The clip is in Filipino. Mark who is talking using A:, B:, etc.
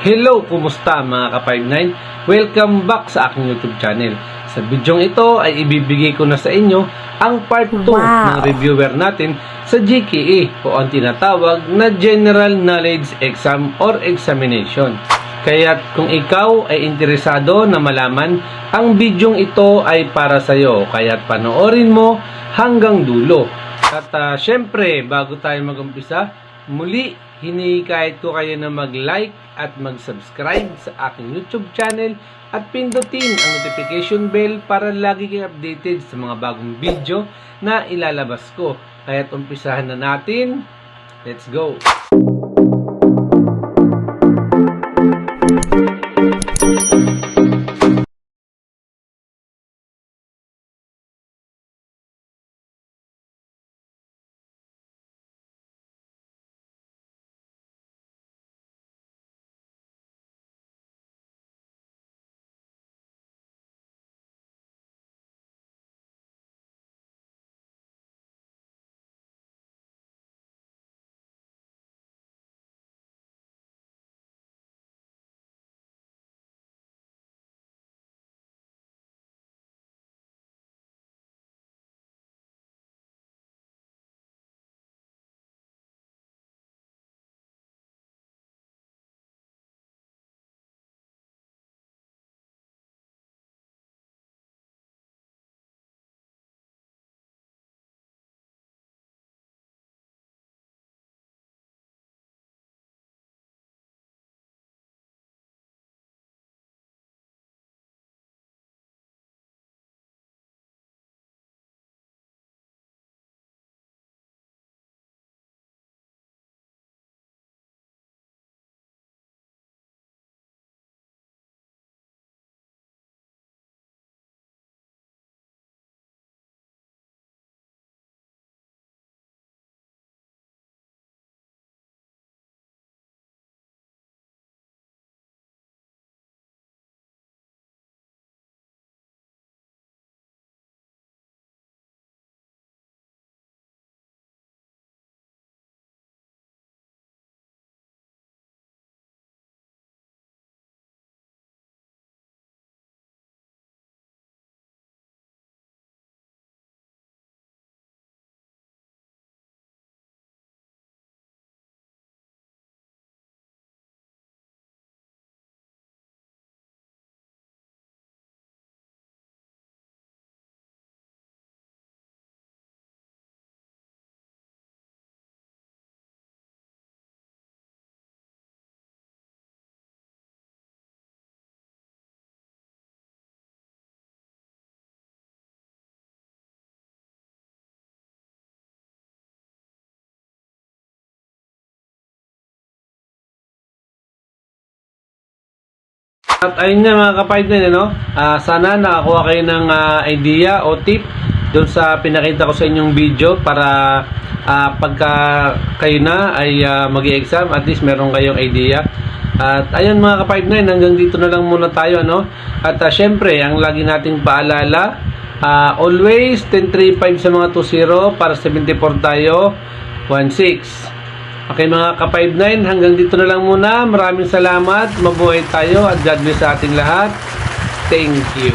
A: Hello, kumusta mga ka-59? Welcome back sa aking YouTube channel. Sa bidyong ito ay ibibigay ko na sa inyo ang part 2 ng reviewer natin sa GKE o ang tinatawag na General Knowledge Exam or Examination. Kaya kung ikaw ay interesado na malaman, ang bidyong ito ay para sa iyo. Kaya panoorin mo hanggang dulo. At syempre, bago tayo mag-umpisa, muli, hinihikayat ko kayo na mag-like at mag-subscribe sa aking YouTube channel at pindutin ang notification bell para lagi kayong updated sa mga bagong video na ilalabas ko. Kaya't umpisahan na natin. Let's go! At ayun nga mga ka-59, sana nakakuha kayo ng idea o tip doon sa pinakita ko sa inyong video para pagka kayo na ay mag-i-exam, at least meron kayong idea. At ayun mga ka-59, hanggang dito na lang muna tayo, At syempre, ang lagi nating paalala, always 10-3-5 sa mga 2-0 para 74 tayo 1-6. Okay mga ka-59, hanggang dito na lang muna. Maraming salamat. Mabuhay tayo at God bless sa ating lahat. Thank you.